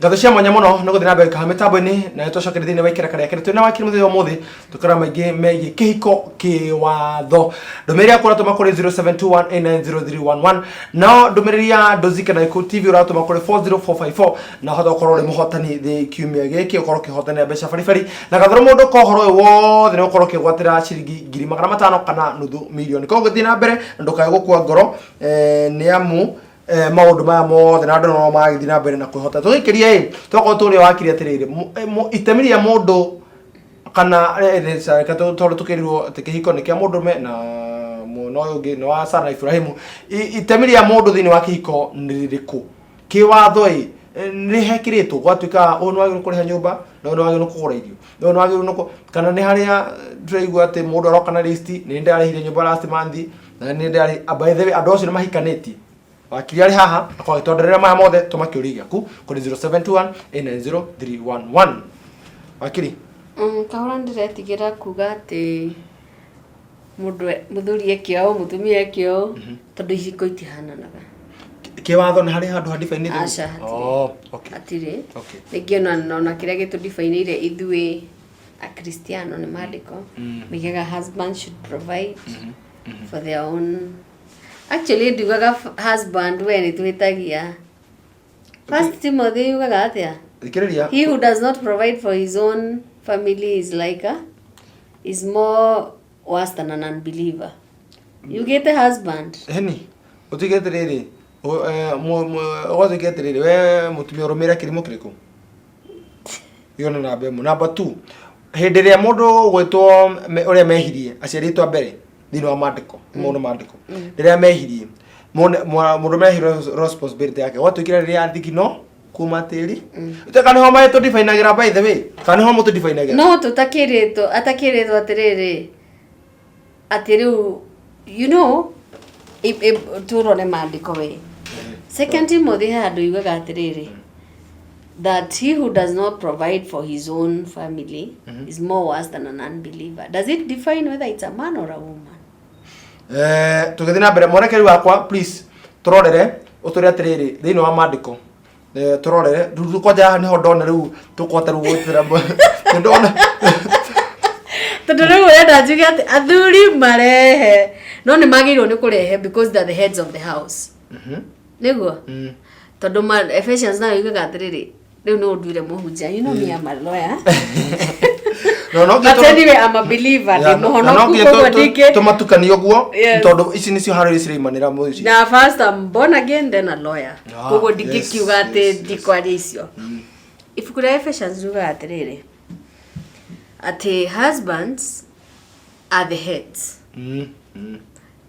Gatho cia mwanya muno no guthina mbere ka mitambo-ini na nitwacokere thiini wa ikira karia kiri twina wakiri muthenya umuthi tukora maingi megie kihiko kiwatho ndumiriri yakwa uratuma kuri 0721890311 no ndumiriri ya Ndozika na Ikuyu TV uratuma kuri 40454 na hotha ukorwo uri muhotani thi kiumia giki ukorwo kihotanira mbeca baribari na gathoro mundu ko horo uyu wothe ni ukorwo kigwatira ciringi 500,000 kana nuthu milioni koguo thina mbere ndukae gukua ngoro ni amu maundu maya mothe na andu no magithii na mbere na kwihota tugikirie toko turi wakiri atiriri itemi ria mundu kana tondu tukirirwo tikihiko ni kia mundu me na no ungi no wa Sara Ibrahimu itemi ria mundu thini wa kihiko ni ririku kiwatho ni hekiritwo gwatuika uyu no wagiru kuriha nyumba no no wagiru kugura irio no no wagiru no kana ni haria turaigua ati mundu aroka na list ni ndarihire nyumba last month na ni ndari by the way andu acio ni mahikanĩtie wakiri ari haha akwagĩtonderera maya mothe tuma kĩũria gĩaku kũrĩ 0721890311 wakiri kahora ndiretigĩra kuga atĩ mũndũ mũthuri ekĩo mũtumia ekĩo tondũ ihiko itihananaga kĩwatho nĩ harĩ handũ handibainĩte okay hatirĩ rĩngĩ ona kĩrĩa gĩtũdibainĩire ithuĩ akristiano nĩ maandĩko nigetha husband should provide for their own. Actually, dugaga husband when twitagia. First Timothy yugaga atia. He who does not provide for his own family is like is more worse than an unbeliever. You get a husband. Heni, utigete riri. Utigete riri. We mutumia urumira kirimo kiriko. Yona na bemu. Number 2. Hĩndĩ ĩrĩa mũndũ gwĩtwo ũrĩa mehirie aciarĩtwo mbere thĩinĩ wa maandĩko mũndũ maandĩko rĩrĩa mehirie mũndũ mehirie responsibility yake watuĩkire rĩrĩa athigino kuma tĩri kana ho maĩtwo define-agĩra by the way kana ho mũtũ define-agĩra no tũtakĩrĩtwo atĩrĩrĩ atĩ rĩu you know tũrone maandĩko we Second Timothy handũ yugaga atĩrĩrĩ that he who does not provide for his own family is more worse than an unbeliever. Does it define whether it's a man or a woman? Tugithii na mbere mwanakeri wakwa please turorere uturi atiriri thiini wa maandiko turorere rukoja ni ho ndona riu tukwata rugwitira ndona tondu riu wenda njuge ati athuri marehe no ni magirwo ni kurehe because they are the heads of the house niguo tondu Ephesians nayo yugaga atiriri riu no nduire muhunjia you know me I'm a lawyer no but anyway I'm a believer ni muhonoku kwa dike tumatukanio guo tondu ici nicio harä cirimanira muci na first I'm born again then a lawyer koguo ndikiuga ati ndikwaria icio ibuku rĩa Ephesians yugaga atiriri ati husbands are the heads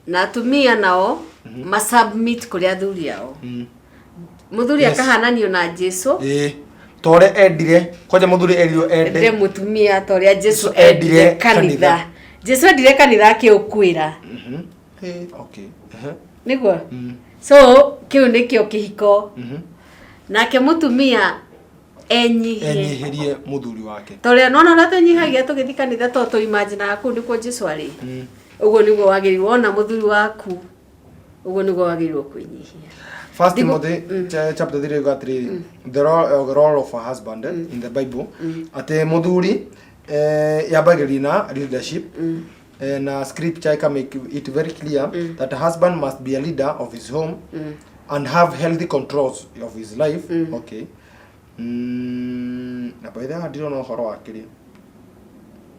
na atumia nao masubmit kuri athuri ao muthuri akahananio na Jesu tore endire kwaje muthuri eririo ende mutumia tore Jesu endire kanitha Jesu endire kanitha kiukwira okay niguo so kiu nikio kihiko nake mutumia enyihirie muthuri wake tore nona ratanyihagia tugithi kanitha to imagine aku ndiko Jesu ari uguo niguo wagiri wona muthuri waku uguo niguo wagirwo kwinyihia First Timothy chapter 3 got 3 the role of a husband in the Bible ate muthuri yabagirina na leadership and scripture can make it very clear that a husband must be a leader of his home and have healthy controls of his life okay na by the way I don't know horo akiri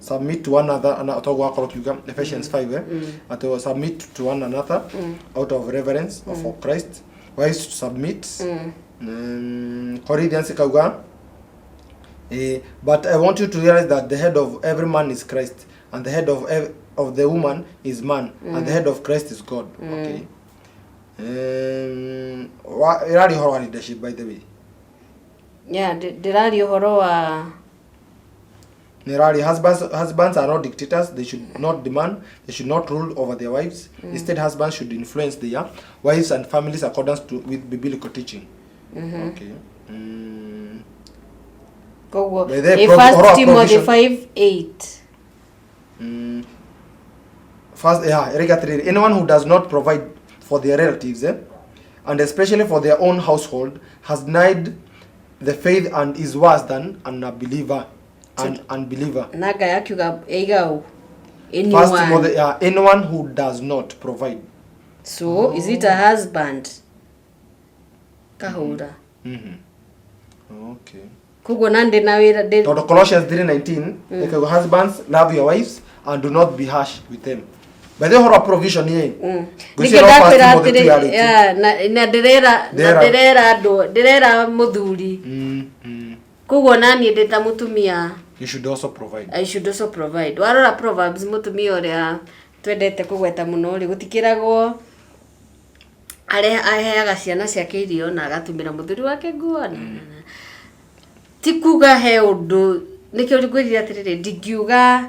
submit to one another and atogwa akorokyuga Ephesians 5 ato submit to one another out of reverence for Christ. Wives to submit. Corinthians kauga. But I want you to realize that the head of every man is Christ, and the head of the woman is man, and the head of Christ is God. Okay. Irari horo leadership by the way. Yeah, dirari horo wa. Nerari husbands are not dictators. They should not demand. They should not rule over their wives. Instead, husbands should influence their wives and families according to with biblical teaching. Okay. Koguo First Timothy 5:8. First, anyone who does not provide for their relatives, and especially for their own household, has denied the faith and is worse than an unbeliever. Naga yakiuga eigao. First Timothy, anyone who does not provide. So, is it a husband? Kahura. Okay. Kugo nande na wira de. Colossians 3:19, husbands, love your wives and do not be harsh with them. By the whole provision here. Na derera muthuri. Kugo nani ndeta mutumia. You should also provide. I should also provide. Warora Proverbs mutumia uria twendete kugweta muno ri gutikiragwo aheaga ciana ciake irio na agatumira muthuri wake nguo. Ti kuga he undu nikio rigwirira atiriri ndingiuga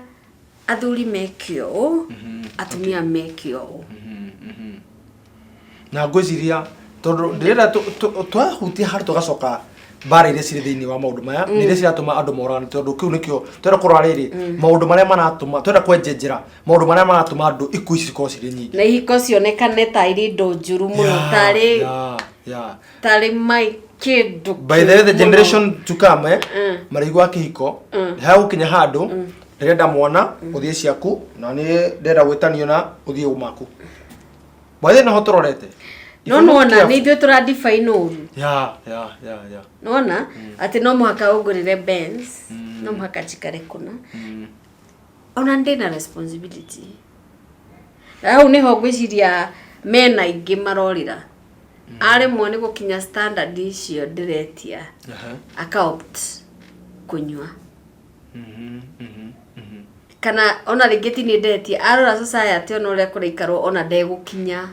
athuri mekio atumia mekio na ngwiciria tondu ndirenda twahutia hari tugacoka bara iria ciri thiini wa maundu maya ni iria ciratuma andu morane tondu kiu nikio twenda kurora riri maundu maria manatuma twenda kwenjenjera maundu maria manatuma andu ikuo ici cikorwo ciri nyingi na ihiko cionekane ta iri ndo njuru muno tari mai kindu by the generation to come marigwa kihiko ha ukinya handu ndirenda mwana uthie ciaku na ni ndenda gwitanio na uthie umaku by the no hotororete nona ni ithuĩ tũra define ũru ya nona ati no muhaka ungurire Benz no muhaka njikare kuna ona ndina responsibility au niho ngwiciria mena aingĩ marorira arĩmwe nĩ gũkinya standard icio ndiretia akaopt kunyua kana ona rĩngĩ ti nĩ ndetia arora society ona ũrĩa kũraikarwo ona ndegũkinya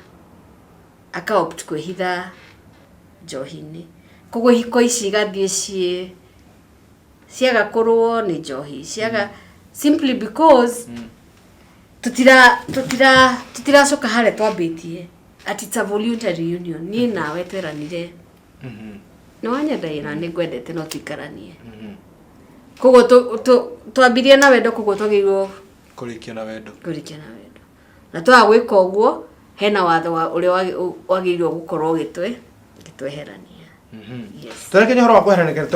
akaopt kwĩhitha njohi-inĩ koguo ihiko ici igathiĩ ciaga kũrũo nĩ njohi ciaga simply because tutiracoka harĩa twambĩtie at it's a voluntary union niĩ nawe tweranire nĩ wanyendaĩra nĩ ngwendete no tũikaranie koguo twambirie na wendo koguo twagĩrĩirwo kũrĩkia na wendo na twaga gwĩka ũguo hena watho ũrĩa wagĩrĩirwo gũkorwo gĩtweherania Tũreke horo wa kweheranĩria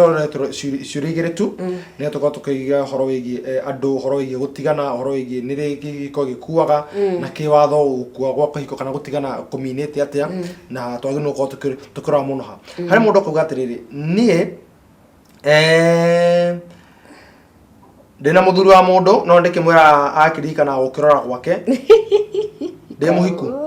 ciũria igĩrĩ tu nĩ tũkorwo tũkĩiga horo wĩgiĩ andũ horo wĩgiĩ gũtigana horo wĩgiĩ nĩ rĩ gĩko gĩkuaga na kĩwatho gũkua gwa kĩhiko kana gũtigana community atĩa na twagĩrĩirwo gũkorwo tũkĩrora mũno ha harĩ mũndũ akauga atĩrĩrĩ niĩ ndĩna mũthuri wa mũndũ no ndĩkĩmwĩra akĩririkana gũkĩrora gwake ndĩ mũhiku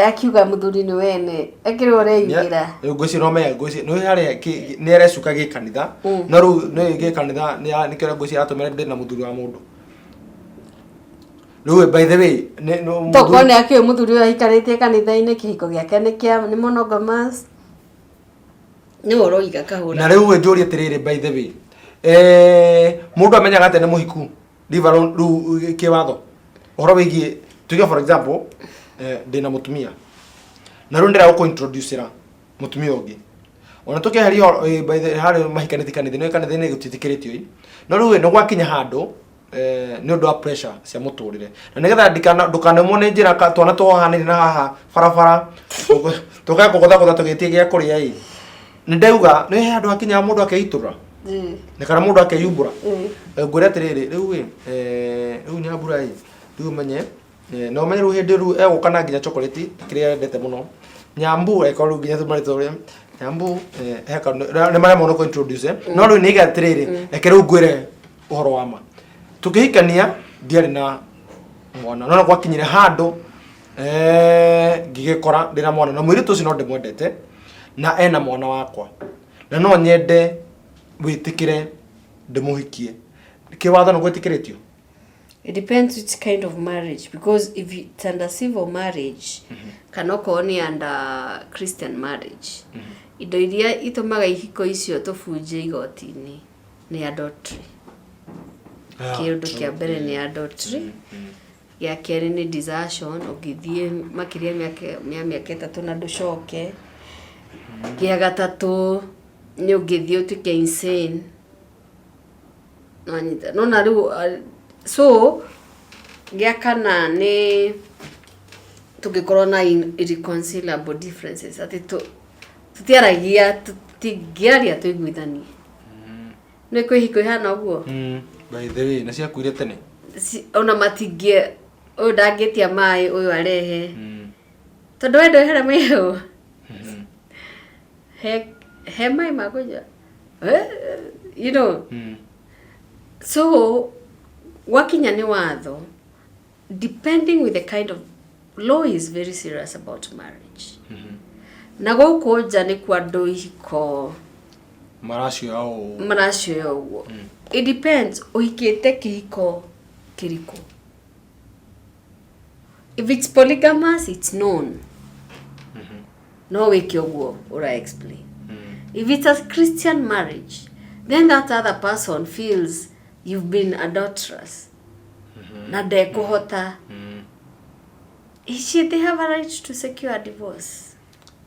akiuga muthuri ni wene akirwo reingĩra ngwĩciria no menya ngwĩciria nĩ harĩa nĩ arecuka gĩkanitha no rĩu nĩ gĩkanitha nĩ kĩrĩa ngwĩciria atũmĩra ndĩ na mũthuri wa mũndũ rĩu by the way toko nĩ akĩoĩ mũthuri ũyũ aikarĩtie kanitha-inĩ kĩhiko gĩake nĩ monogamous nĩ ũroiga kahũra na rĩu njũrie atĩrĩrĩ by the way mũndũ amenyaga atĩ nĩ mũhiku rĩu kĩwatho ũhoro wĩgiĩ tuge for example ndina mutumia na rĩu ndĩra gũkũ-introducera mutumia ũngĩ ona tũkĩeheria by the harĩ mahikanĩti kanitha-inĩ gũtiĩtĩkĩrĩtio no rĩu nĩ gwakinya handũ nĩ ũndũ wa pressure cia mũtũrĩre na nĩgetha ndũkanemwo nĩ njĩra twana tũhanĩire na haha barabara tũkaga kũgũthagũtha tũgĩtie gĩa kũrĩa nĩ ndauga nĩ handũ hakinya mũndũ akeitũra nĩ kana mũndũ akeyumbũra ngwĩre atĩrĩrĩ rĩu rĩu Nyambura rĩu menye no ũmenye rĩu hĩndĩ rĩu egũka na nginya chocolate kĩrĩa endete mũno Nyambu eko rĩu nginya tũmarĩtwo Nyambu heka nĩ marĩa mũno kũ-introduce no rĩu nĩ iga atĩrĩrĩ reke rĩu ngwĩre ũhoro wa ma tũkĩhikania ndiarĩ na mwana no gwakinyire handũ ngĩgĩkora ndĩna mwana na mũirĩtu ũcio no ndĩmwendete na ena mwana wakwa na no nyende wĩtĩkĩre ndĩmũhikie kĩwatho nĩ gwĩtĩkĩrĩtio. It depends which kind of marriage, because if it's under civil marriage kana okorwo nĩ under Christian marriage indo iria itumaga ihiko icio tũbunje igoti-inĩ nĩ adultery. Kĩũndũ kĩa mbere nĩ adultery, gĩa kerĩ nĩ desertion, ũngĩthiĩ makĩria mĩaka 3 na ndũcoke, gĩa gatatũ nĩ ũngĩthiĩ ũtuĩke insane no na rĩu so gĩa kana nĩ tũngĩkorwo na irreconcilable differences atĩ tũtiaragia tũtingĩaria tũiguithanie nĩ kwĩhiko ihana ũguo by the way na ciakuire tene ona matingĩ ũyũ ndangĩtia maĩ ũyũ arehe tondũ wendo ehere maĩ he maĩ makũnyua you know so wakinya nĩ watho depending with the kind of law is very serious about marriage na gũkũ nja nĩ kwa andũ ihiko maracioya ũguo it depends ũhikĩte kĩhiko kĩrĩkũ. If it's polygamous, it's known. No wĩke ũguo ura explain. If it's a Christian marriage, then that other person feels you've been adulterous. Na ndekũhota. They have a right to secure a divorce.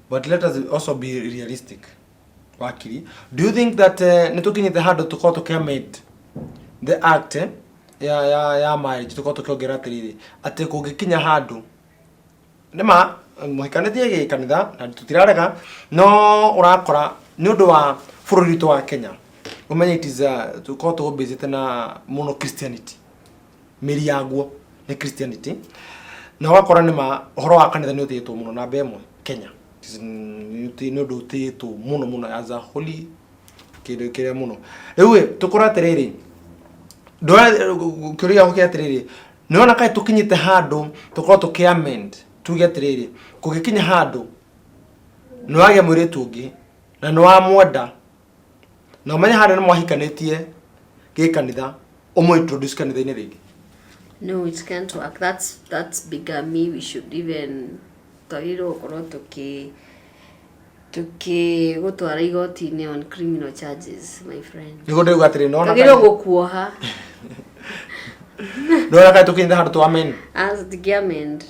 But let us also be realistic. Wakiri, do you think that nitukinyite handũ tukorwo tukiamend the act ya marriage tukorwo tukiongera atiriri ati kũngĩkinya handũ nĩma mũhikanĩtie gĩkanitha na tutirarega no ũrakora nĩ ũndũ wa bũrũri witũ wa Kenya umenye it is tukorwo tũbĩzĩte na mũno Christianity mĩri yaguo nĩ Christianity na wakora nĩma ũhoro wa kanitha nĩ ũtĩĩtwo mũno na mbemwe Kenya nĩ ũndũ ũtĩĩtwo mũno as a holy kĩrĩa mũno rĩu tũkorwo atiriri ndoya kĩũria gũkĩa atiriri nĩona kaĩ tũkinyite handũ tũkorwo tũkĩamend tuge atiriri kũgĩkinya handũ nĩwagĩa mũirĩtu ũngĩ na nĩwamwenda na ũmenye handũ nĩ mwahikanĩtie gĩkanitha ũmũintroduce kanitha-inĩ rĩngĩ. No, it can't work. That's bigamy. We should even tawiro korwo gutwara igoti-inĩ on criminal charges, my friend. Nĩguo ndĩuga atĩrĩ nona kagĩrĩo gũkuoha nona kaĩ tũkinyite handũ tũamend as the amend.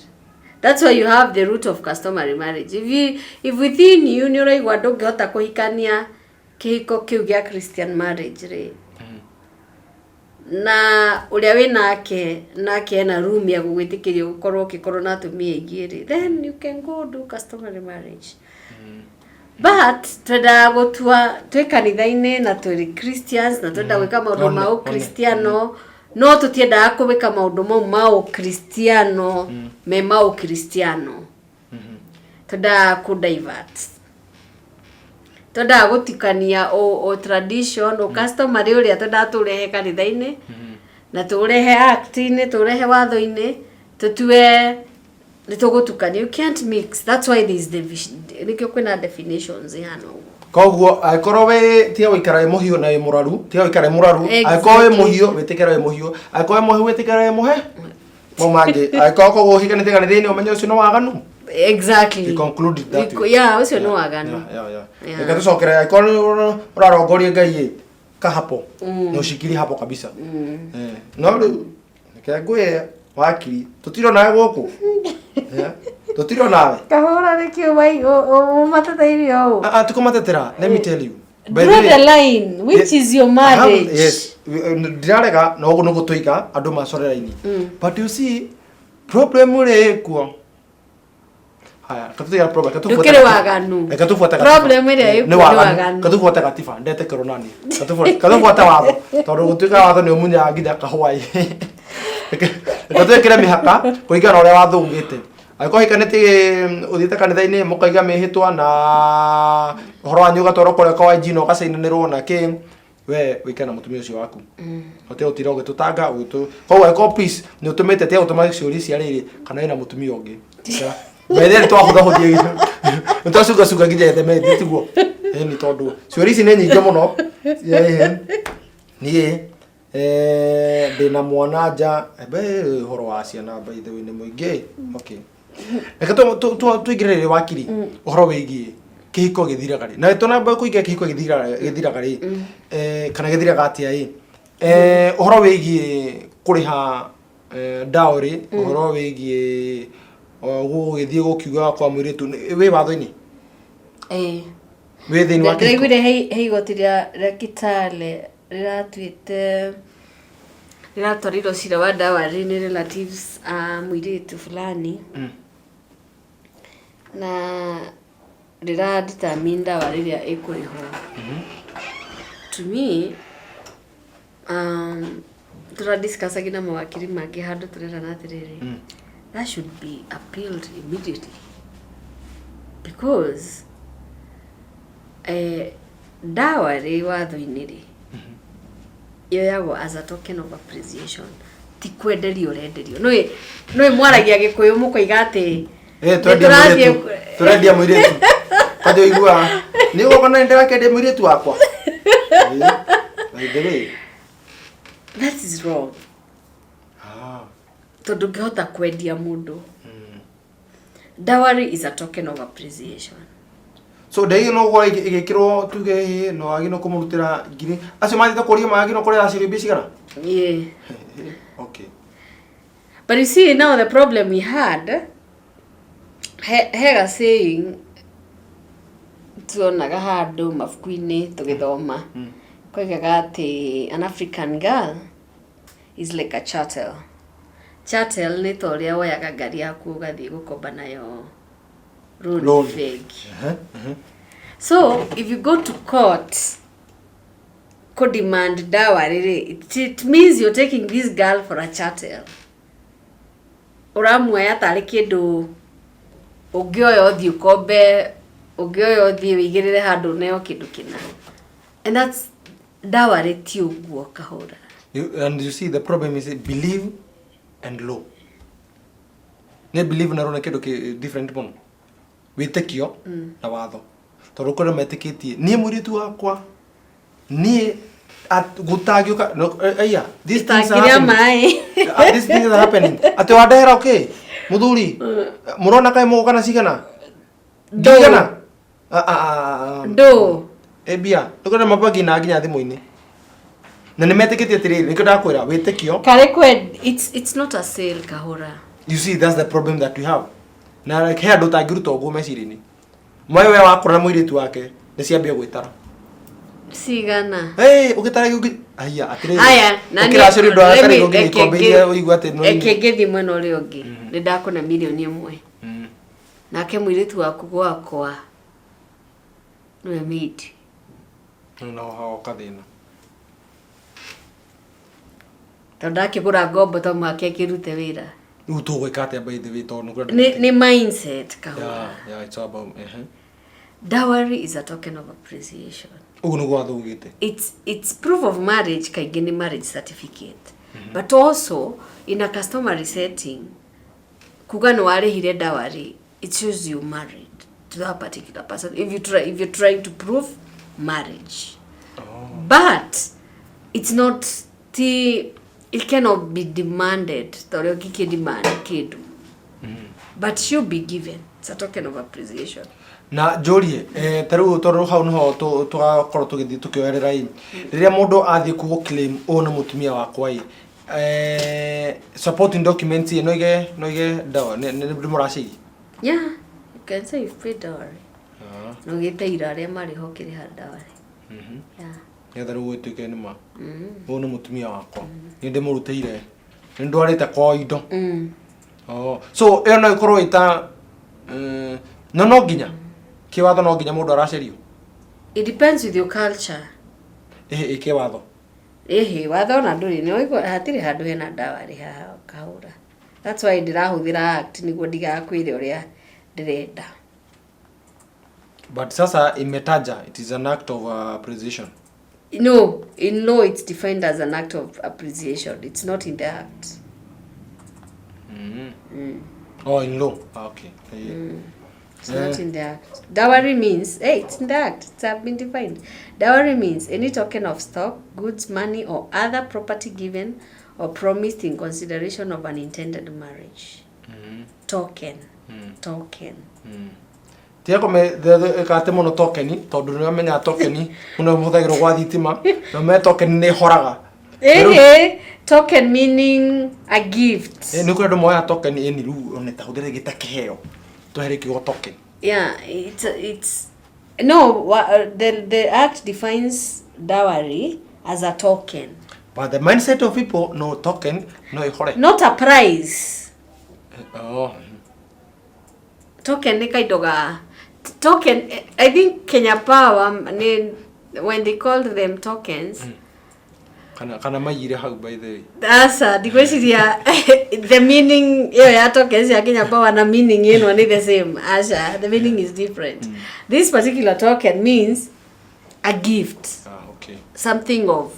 That's why you have the root of customary marriage. If within you nĩ ũraigua ndũngĩhota kũhikania kĩhiko kĩu gĩa Christian marriage rĩ na ũrĩa wĩ nake ena room ya gũgwĩtĩkĩria gũkorwo na atumia aingĩ rĩ then you can go do customary marriage. But twenda gũtua twĩ kanitha-inĩ na tũrĩ Christians na twenda gwĩka maũndũ ma ũkristiano no tũtiendaga kũwĩka maũndũ mau ma ũkristiano me ma ũkristiano twenda kũ-divert twenda gũtukania o tradition o customary ũrĩa twenda tũrehe kanitha-inĩ na tũrehe act-inĩ tũrehe watho-inĩ tũtue nĩtũgũtukania. You can't mix. That's why there is nĩkĩo kwĩna definitions ihana ũguo. Koguo aikorwo we tiga gũikara wĩ mũhiũ na wĩ mũraru tiga gũikara wĩ mũraru aikorwo wĩ mũhiũ wĩtĩkĩra wĩ mũhiũ aikorwo wĩ mũhiũ wĩtĩkĩra wĩ mũhe mangĩ aikorwo koguo ũhikanĩte kanitha-inĩ ũmenye ũcio nĩ waganu. Exactly. We concluded that way. Yeah, ũcio nĩ waganu. Reka tũcokere aikorwo ũrarongoria Ngai kahapo no shikiri hapo kabisa. No rĩu reke ngwĩre wakiri tũtirĩ nawe gũkũ tũtirĩ nawe kahora rĩkĩo wai ũmatatairio tukumatetera. Let me tell you, draw the line, which is your marriage. Yes, ndirarega no ũguo nĩguo tũiga andũ macorera-inĩ. But you see problem ũrĩ kuo haya katutia problem tukire waganu katufuata problem ĩrĩa ĩkuo nĩ waganu katufuata katiba ndete koronani katufuata watho tondũ gũtuĩka watho nĩ ũmunyaga nginya kahũa-i twĩkĩre mĩhaka kũringana na ũrĩa watho ugĩte. Aikorwo hikanĩtie ũthiĩte kanitha-inĩ mũkaiga mĩhĩtwa na ũhoro wanyu ũgatwarwo kũrĩa kwa YG na ũgacainanĩrwo na kĩ we wĩikare na mũtumia ũcio waku ũtĩ ũtira ũgĩtũtanga koguo aikorwo peace nĩ ũtũmĩte tiga gũtũma ciũria cia rĩrĩ kana wĩna mũtumia ũngĩ mbere twahũthahũthia nĩtwacungacunga nginya ethemete tiguo nĩ tondũ ciũria ici nĩ nyingĩ mũno niĩ ndĩna mwana nja ũhoro wa ciana by the way nĩ mũingĩ. Okay, reka tũingĩrĩre wakiri ũhoro wĩgiĩ kĩhiko gĩthiraga rĩ na tũnamba kũingĩra kĩhiko gĩthiraga rĩ kana gĩthiraga atĩa ũhoro wĩgiĩ kũrĩha dowry ũhoro wĩgiĩ gũgĩthiĩ gũkiuga kwa mũirĩtu wĩ watho-inĩ. within wa Kristo ndaiguire hei gotiria Kitale riratwarirwo cira wa dawari ni relatives a mwiritu fulani na riradetermine dawa riria ikuriho. To me turadiscussagi na mawakiri mangi handu turera na atiriri that should be appealed immediately because dawa ri watho-ini ri yoyagwo as a token of appreciation ti kwenderio renderio no mwaragia gikuyu mukoiga ati turendia muiritu kajo igua ni gokona ndira kende muiritu wakwa that is wrong. Tondu ngihota kwendia mundu dowry is a token of appreciation. So ndai no gwa igikirwo tuge no agi no kumurutira ngiri acio mathita kuria magi no kuria aciri bicigara. Yeah. Okay. But you see now the problem we had hega saying tuonaga handu mafuku-ini tugithoma koigaga ati an African girl is like a chattel. Chattel ni toria woyaga ngari yaku ugathii gukomba nayo loan fake. So if you go to court could demand dowry, it means you're taking this girl for a chattel. Uramuoya tari kindu ungioya uthii ukombe ungioya uthii wigirire handu neo kindu kina, and that's dowry ti uguo kahura. And you see the problem is believe and law. Ne believe na rona kindu ki different mono witekio na watho tondu kore metikitie nie muritu wakwa nie gutagioka aya these things are happening. These things are happening ati wadehera okay muthuri murona kai mugana cigana ndogana do ebia tukona mabagi na nginya thimu-ini na nimetikitie atiriri nikyo ndakwira witekio kare kwed it's not a sale kahura. You see, that's the problem that we have. Na like here ndota ngiruta uguo mecirini moyo we wakora muiritu wake ni ciambia gwitara sigana ugitara giugi aya atiriri aya nani kiracuri ndo akari gogi ikombeire uigwa ati no ekengethi mwena uri ungi ni ndakona milioni imwe nake muiritu waku gwakwa no emiti no hao kathina tondu akigura ngombo to mwake kirute wira u to gwika ati by the way to no ni mindset kahura. Yeah, it's about dowry is a token of appreciation. ugu no gwa thugite It's proof of marriage kaingĩ ni marriage certificate. But also in a customary setting kuga no warihire dowry, it shows you married to that particular person if you're trying to prove marriage. But it's not it cannot be demanded torio kiki demand kidu but should be given. It's a token of appreciation. na jorie taru toru hau no to tugakorwo tugithi tukioerera riria mundu athie ku claim ona mutumia wakwa supporting documents no ige dawa ne muraciri. Yeah, you can say you've paid dowry. No giteira aria mari hokiri ha dowry. Yeah. Yetha ru gwituke ni ma ona mutumia wakwa ni ndimurutire ni ndwarite kwa indo. So no ikorwo ita no nginya kiwatho no nginya mundu aracerio. It depends with your culture. Kiwatho watho na nduri ni oigo hatiri handu hena dowry ha kahura. That's why ndirahuthira act niguo ndigakwire uria ndirenda. But sasa imetaja it is an act of appreciation. No, in law it's defined as an act of appreciation. It's not in the act. Oh, in law. Okay. It's not in the act. Dowry means, it's in the act. It's been defined. Dowry means any token of stock, goods, money, or other property given or promised in consideration of an intended marriage. Token. Tia kome kate mono tokeni tondu ni amenya tokeni uno muthagiro gwa thitima no me tokeni ni horaga token meaning a gift ni ko ndo moya tokeni ni ru oneta hudire gita kiheo to here kigo token. Yeah, it's No, the act defines dowry as a token. But the mindset of people, no token, no ihore. Not a prize. Oh. Token ni kaidoga. Token, I think Kenya Power, when they called them tokens. Kana mayire hau by the way. Asa, the meaning, yeah, tokens ya Kenya Power na meaning yenu ni the same. Asha, the meaning is different. This particular token means a gift. Okay. Something of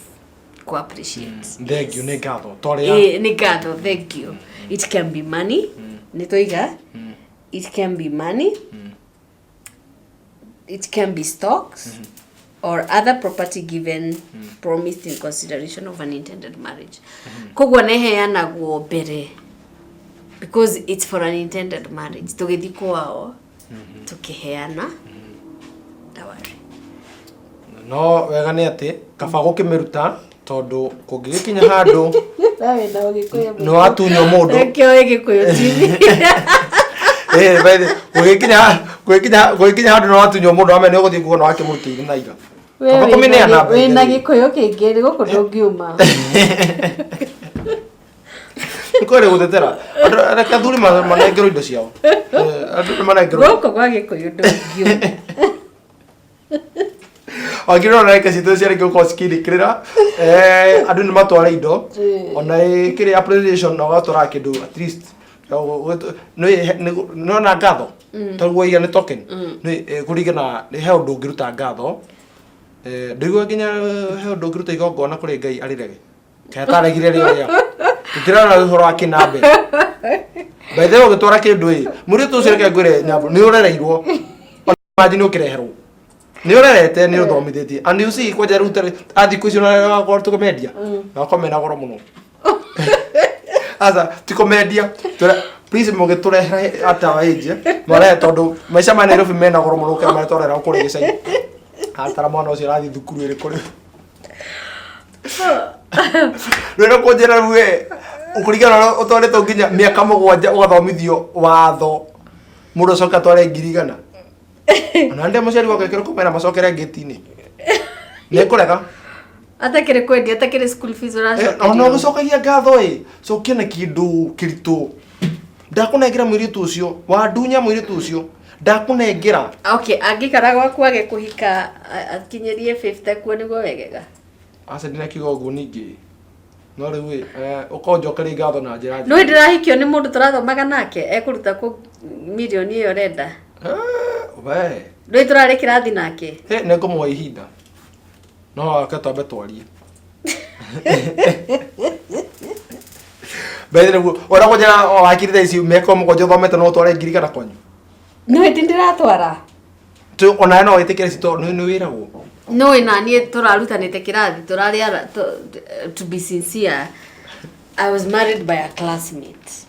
appreciate. Thank you, negado. Negado, thank you. It can be money. Nitoiga. It can be money. It can be stocks or other property given promised in consideration of an intended marriage. Kogwa neheana guo bere because it's for an intended marriage. Tugithiko wao tukiheana dowry. No wega ni ati kaba gukimeruta tondu kungigikinya handu no atunyo mundu ekyo egikuyo TV baide gukinya handu no atunyo mundu amene uguthii kuona wake mutiri na iga kaba kumenya na we na gikuyo kingiri guku ndungiuma Kore gutetera reka thuri manengero indo ciao andu manengero guku gwa gikuyo ndungiuma Agiro na reka citu ciare goko skirikira andu ni matwara indo ona kire appreciation no gatora kindu at least no na ngatho tagwo ya ni token ni kurigana ni he undu ngiruta ngatho ndigwa kinya he undu ngiruta igongona kuri Ngai arirege kataregire rio ya tutirana uhoro akinambe baithe ugitwara kindu muri tu cireke ngwire nyambo ni urereirwo imagine ukireherwo ni urerete ni uthomithitie and you see kwaja rutere athi kwiciona kwa tukomedia na komena goro muno asa tukomedia please moge turehera atawa ije mara tondu maisha ma Nairobi mena goro muno kama torera ukuri gicai atara mwana ucio rathi thukuru iri kuri rero kujera ruwe ukurigana utore to nginya miaka 7 ugathomithio watho mundu coka tware ngirigana na ndio muciari wake kero kumena macokere ngitini ne kurega atakire kwendi atakire school fees ora no gucokagia ngatho so kina kindu kiritu ndakunengera mwiritu ucio wa ndunya mwiritu ucio ndakunengera okay angikara gwaku age kuhika akinyerie 50 kuo niguo wegega asa ndina kigo guo ningi no riu ukonjokeri ngatho na njira no ndirahikio ni mundu turathomaga nake ekuruta ku milioni iyo renda we ndoi turare kirathi nake ne ngomwa ihinda no akatambe twarie Bethre ora kujana wakirite ici meko mukojo thomete no tware ngirikana kwanyu no itindira twara tu ona no itikire cito ni wirago no ina ni turarutanite kirathi turari to be sincere I was married by a classmate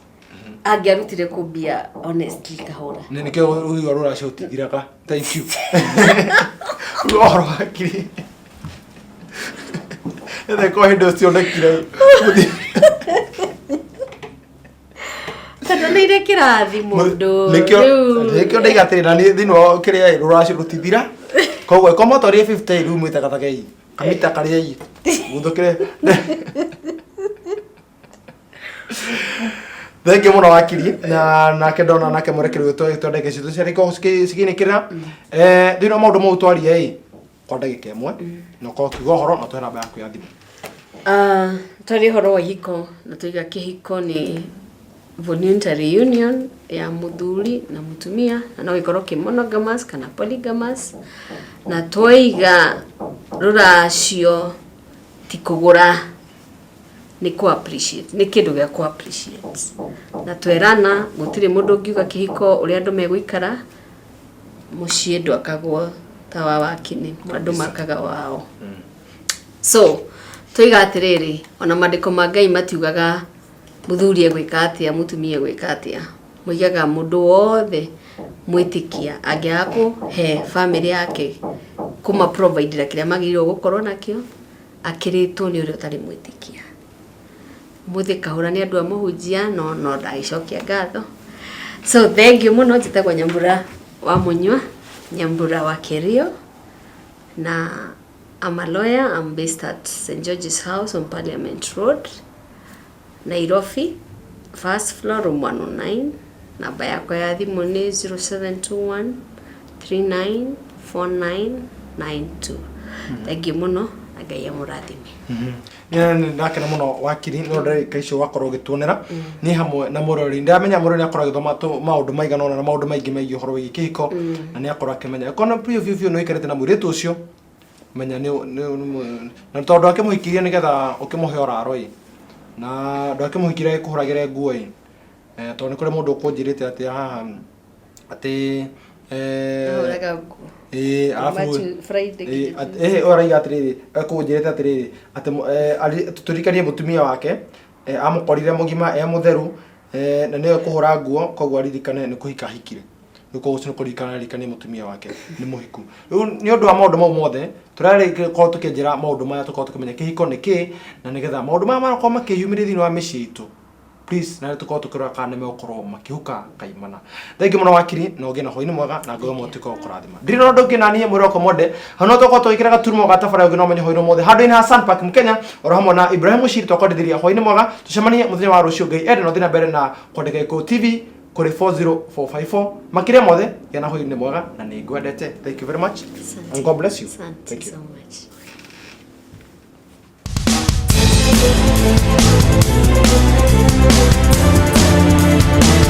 agiarutire kubia honestly kahora ni ke uyu rora shotithiraka thank you oro akiri ede ko hindo cio ndekire kana nire kirathi mundu nikio ndaigatire na ni thino kiria rora shotithira koguo komo tori 50 room itakatakei kamita karia yi guthukire Thank you muno wakiri na kendona nake murekeru twendeke citu ciari ko cikinikira thino maundu mau twari kwa ndagika imwe no ko kigo horo na twena ba ya thimu twari horo wa hiko na tuiga kihiko ni voluntary union ya muthuri na mutumia na no ikorwo ki monogamous kana polygamous na twiga ruracio tikugura ni ku appreciate ni kindu gya ku appreciate na twerana gutire mundu ngiuga kihiko uri andu meguikara mucie ndu akagwo tawa wakini andu makaga wao so tuiga atiriri ona mandiko ma Ngai matiugaga muthuri egwika atia mutumia egwika atia muigaga mundu wothe mwitikia angiaku he family yake kuma provide kiria magirwo gukorwo nakio akiritwo ni uri utari mwitikia muthi kahura ni andu amuhunjia no ndaicokia ngatho so thank you muno njitagwo Nyambura wa Munywa Nyambura wa Kerio, na I'm a lawyer. I'm based at St. George's House on Parliament Road, Nairobi, first floor, room 109. Namba yako ya thimu ni 0721 394992. Thank you muno, Ngai amurathime. Ndakena muno wakiri no ndarika icio wakorwo gituonera ni hamwe na Murori. Ndamenya Murori akorwo githoma maundu maigana na maundu maingi meigi horo wigi kihiko, na ni akorwo akimenya kona view no ikarete na mwiritu ucio menya ni na tondu akimuhikiria nigetha ukimuhe oraroi na ndakimuhikiria kuhuragire nguo tondu ni kuri mundu ukunjirite ati haha ati alafu oraiga atiriri akunjirite atiriri ati tuturikanie mutumia wake amukorire mugima mutheru na niwe kuhura nguo koguo aririkane ni kuhika hikire niko ucio kurikana rikanie mutumia wake ni muhiku ni undu wa maundu mau mothe turari ko tukinjira maundu maya tukao tukimenya kihiko ni ki na nigetha maundu maya marako makiyumire thini wa micii itu please na tukao tukira kana me okoro makihuka kaimana. Thank you muno wakiri na ogena hoini mwega na ngoyo motiko okurathima ndiri no ndoki na niye mwiroko mode hano toko twikira gaturumo gatafara ogena menye hoino mothe hado ina Hassan Park Mkenya oro hamwe na Ibrahim Shiri twakwendithiria hoini mwega tucemanie muthenya wa rucio ngai ende no thina mbere na kwandika Iko TV kuri 40454 makire mothe yana hoini mwega na ni ngwendete. Thank you very much and God bless you. Thank you so much. We'll be right back.